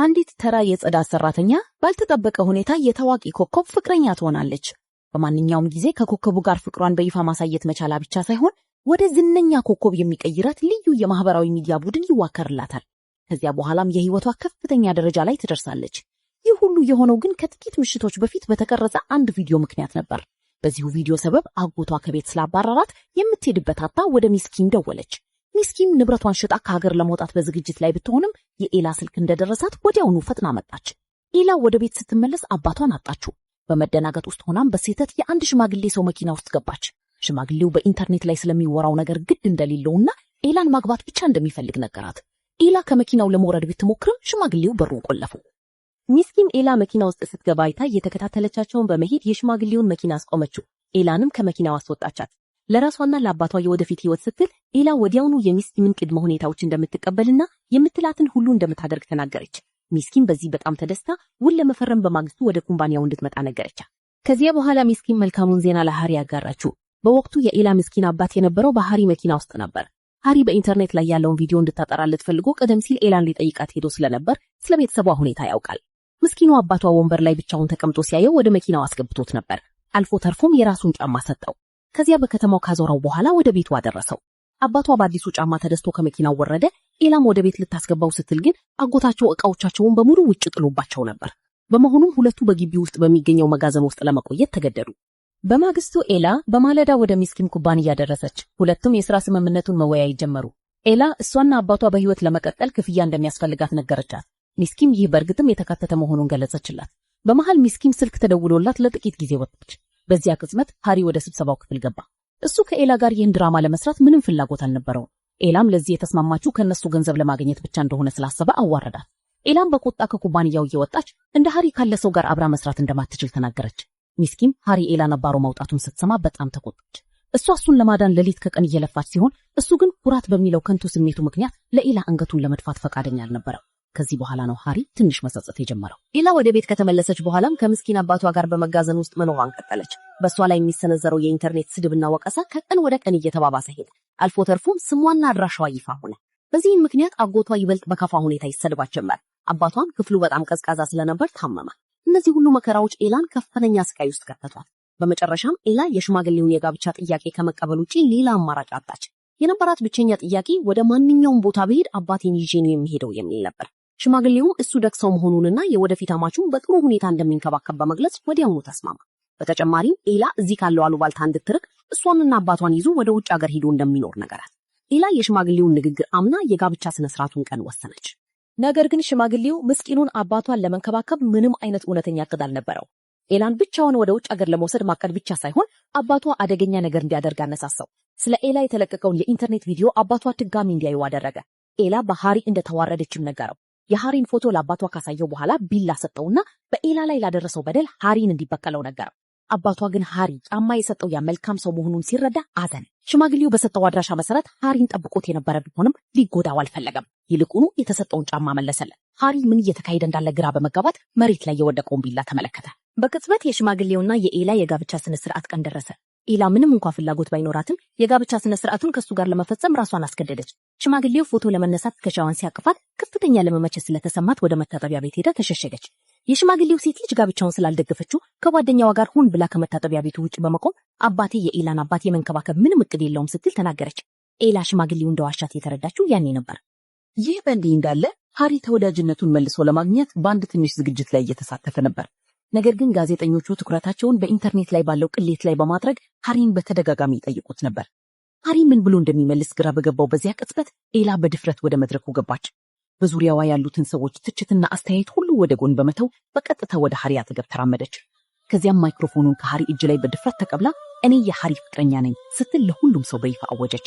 አንዲት ተራ የጽዳት ሰራተኛ ባልተጠበቀ ሁኔታ የታዋቂ ኮከብ ፍቅረኛ ትሆናለች። በማንኛውም ጊዜ ከኮከቡ ጋር ፍቅሯን በይፋ ማሳየት መቻላ ብቻ ሳይሆን ወደ ዝነኛ ኮከብ የሚቀይራት ልዩ የማህበራዊ ሚዲያ ቡድን ይዋከርላታል። ከዚያ በኋላም የህይወቷ ከፍተኛ ደረጃ ላይ ትደርሳለች። ይህ ሁሉ የሆነው ግን ከጥቂት ምሽቶች በፊት በተቀረጸ አንድ ቪዲዮ ምክንያት ነበር። በዚሁ ቪዲዮ ሰበብ አጎቷ ከቤት ስላባረራት የምትሄድበት አጣ ወደ ሚስኪን ደወለች። ሚስኪን ንብረቷን ሽጣ ከሀገር ለመውጣት በዝግጅት ላይ ብትሆንም የኤላ ስልክ እንደደረሳት ወዲያውኑ ፈጥና መጣች። ኤላ ወደ ቤት ስትመለስ አባቷን አጣችው። በመደናገጥ ውስጥ ሆናም በስህተት የአንድ ሽማግሌ ሰው መኪና ውስጥ ገባች። ሽማግሌው በኢንተርኔት ላይ ስለሚወራው ነገር ግድ እንደሌለውና ኤላን ማግባት ብቻ እንደሚፈልግ ነገራት። ኤላ ከመኪናው ለመውረድ ብትሞክርም ሽማግሌው በሩን ቆለፈው። ሚስኪን ኤላ መኪና ውስጥ ስትገባ አይታ የተከታተለቻቸውን በመሄድ የሽማግሌውን መኪና አስቆመችው። ኤላንም ከመኪናው አስወጣቻት። ለራሷና ለአባቷ የወደፊት ህይወት ስትል ኤላ ወዲያውኑ የሚስኪንን ቅድመ ሁኔታዎች እንደምትቀበልና የምትላትን ሁሉ እንደምታደርግ ተናገረች። ሚስኪን በዚህ በጣም ተደስታ ውል ለመፈረም በማግስቱ ወደ ኩምባንያው እንድትመጣ ነገረቻት። ከዚያ በኋላ ሚስኪን መልካሙን ዜና ለሃሪ ያጋራችው። በወቅቱ የኤላ ምስኪን አባት የነበረው በሃሪ መኪና ውስጥ ነበር። ሃሪ በኢንተርኔት ላይ ያለውን ቪዲዮ እንድታጠራለት ፈልጎ ቀደም ሲል ኤላን ሊጠይቃት ሄዶ ስለነበር ስለ ቤተሰቧ ሁኔታ ያውቃል። ምስኪኑ አባቷ ወንበር ላይ ብቻውን ተቀምጦ ሲያየው ወደ መኪናው አስገብቶት ነበር። አልፎ ተርፎም የራሱን ጫማ ሰጠው። ከዚያ በከተማው ካዞረው በኋላ ወደ ቤቱ አደረሰው። አባቷ በአዲሱ ጫማ ተደስቶ ከመኪናው ወረደ። ኤላም ወደ ቤት ልታስገባው ስትል ግን አጎታቸው ዕቃዎቻቸውን በሙሉ ውጭ ጥሎባቸው ነበር። በመሆኑም ሁለቱ በግቢ ውስጥ በሚገኘው መጋዘን ውስጥ ለመቆየት ተገደዱ። በማግስቱ ኤላ በማለዳ ወደ ሚስኪን ኩባንያ ደረሰች። ሁለቱም የሥራ ስምምነቱን መወያየት ጀመሩ። ኤላ እሷና አባቷ በህይወት ለመቀጠል ክፍያ እንደሚያስፈልጋት ነገረቻት። ሚስኪን ይህ በእርግጥም የተካተተ መሆኑን ገለጸችላት። በመሃል ሚስኪን ስልክ ተደውሎላት ለጥቂት ጊዜ ወጣች። በዚያ ቅጽበት ሃሪ ወደ ስብሰባው ክፍል ገባ። እሱ ከኤላ ጋር ይህን ድራማ ለመስራት ምንም ፍላጎት አልነበረውም። ኤላም ለዚህ የተስማማችው ከነሱ ገንዘብ ለማግኘት ብቻ እንደሆነ ስላሰበ አዋረዳት። ኤላም በቁጣ ከኩባንያው እየወጣች እንደ ሃሪ ካለ ሰው ጋር አብራ መስራት እንደማትችል ተናገረች። ሚስኪን ሃሪ ኤላን አባሮ መውጣቱን ስትሰማ በጣም ተቆጣች። እሱን ለማዳን ሌሊት ከቀን እየለፋች ሲሆን እሱ ግን ኩራት በሚለው ከንቱ ስሜቱ ምክንያት ለኤላ አንገቱን ለመድፋት ፈቃደኛ አልነበረም። ከዚህ በኋላ ነው ሃሪ ትንሽ መጸጸት የጀመረው። ኤላ ወደ ቤት ከተመለሰች በኋላም ከምስኪን አባቷ ጋር በመጋዘን ውስጥ መኖሯን ቀጠለች። በሷ ላይ የሚሰነዘረው የኢንተርኔት ስድብና ወቀሳ ከቀን ወደ ቀን እየተባባሰ ሄደ። አልፎ ተርፎም ስሟና አድራሻዋ ይፋ ሆነ። በዚህም ምክንያት አጎቷ ይበልጥ በከፋ ሁኔታ ይሰድባት ጀመር። አባቷም ክፍሉ በጣም ቀዝቃዛ ስለነበር ታመመ። እነዚህ ሁሉ መከራዎች ኤላን ከፍተኛ ስቃይ ውስጥ ከተቷል። በመጨረሻም ኤላ የሽማግሌውን የጋብቻ ጥያቄ ከመቀበል ውጪ ሌላ አማራጭ አጣች። የነበራት ብቸኛ ጥያቄ ወደ ማንኛውም ቦታ ብሄድ አባቴን ይዤ ነው የሚሄደው የሚል ነበር። ሽማግሌውም እሱ ደክሰው መሆኑንና የወደፊት አማቹን በጥሩ ሁኔታ እንደሚንከባከብ በመግለጽ ወዲያውኑ ተስማማ። በተጨማሪም ኤላ እዚህ ካለው አሉባልታ እንድትርቅ እሷንና አባቷን ይዞ ወደ ውጭ ሀገር ሄዶ እንደሚኖር ነገራት። ኤላ የሽማግሌውን ንግግር አምና የጋብቻ ስነ ስርዓቱን ቀን ወሰነች። ነገር ግን ሽማግሌው ምስኪኑን አባቷን ለመንከባከብ ምንም አይነት እውነተኛ እቅድ አልነበረው። ኤላን ብቻውን ወደ ውጭ ሀገር ለመውሰድ ማቀድ ብቻ ሳይሆን አባቷ አደገኛ ነገር እንዲያደርግ አነሳሳው። ስለ ኤላ የተለቀቀውን የኢንተርኔት ቪዲዮ አባቷ ድጋሚ እንዲያዩ አደረገ። ኤላ በሃሪ እንደተዋረደችም ነገረው። የሃሪን ፎቶ ለአባቷ ካሳየው በኋላ ቢላ ሰጠውና በኤላ ላይ ላደረሰው በደል ሃሪን እንዲበቀለው ነገረው። አባቷ ግን ሃሪ ጫማ የሰጠው ያ መልካም ሰው መሆኑን ሲረዳ አዘነ። ሽማግሌው በሰጠው አድራሻ መሰረት ሃሪን ጠብቆት የነበረ ቢሆንም ሊጎዳው አልፈለገም። ይልቁኑ የተሰጠውን ጫማ መለሰለት። ሃሪ ምን እየተካሄደ እንዳለ ግራ በመጋባት መሬት ላይ የወደቀውን ቢላ ተመለከተ። በቅጽበት የሽማግሌውና የኤላ የጋብቻ ስነ ስርዓት ቀን ደረሰ። ኤላ ምንም እንኳን ፍላጎት ባይኖራትም የጋብቻ ስነ ስርዓቱን ከሱ ጋር ለመፈጸም ራሷን አስገደደች። ሽማግሌው ፎቶ ለመነሳት ከሻዋን ሲያቅፋት ከፍተኛ ለመመቸት ስለተሰማት ወደ መታጠቢያ ቤት ሄዳ ተሸሸገች። የሽማግሌው ሴት ልጅ ጋብቻውን ስላልደገፈችው ከጓደኛዋ ጋር ሁን ብላ ከመታጠቢያ ቤቱ ውጭ በመቆም አባቴ የኤላን አባት የመንከባከብ ምንም እቅድ የለውም ስትል ተናገረች። ኤላ ሽማግሌው እንደዋሻት የተረዳችው ያኔ ነበር። ይህ በእንዲህ እንዳለ ሃሪ ተወዳጅነቱን መልሶ ለማግኘት በአንድ ትንሽ ዝግጅት ላይ እየተሳተፈ ነበር። ነገር ግን ጋዜጠኞቹ ትኩረታቸውን በኢንተርኔት ላይ ባለው ቅሌት ላይ በማድረግ ሃሪን በተደጋጋሚ ይጠይቁት ነበር። ሃሪ ምን ብሎ እንደሚመልስ ግራ በገባው በዚያ ቅጽበት ኤላ በድፍረት ወደ መድረኩ ገባች። በዙሪያዋ ያሉትን ሰዎች ትችትና አስተያየት ሁሉ ወደ ጎን በመተው በቀጥታ ወደ ሃሪ አጠገብ ተራመደች። ከዚያም ማይክሮፎኑን ከሃሪ እጅ ላይ በድፍረት ተቀብላ እኔ የሃሪ ፍቅረኛ ነኝ ስትል ለሁሉም ሰው በይፋ አወጀች።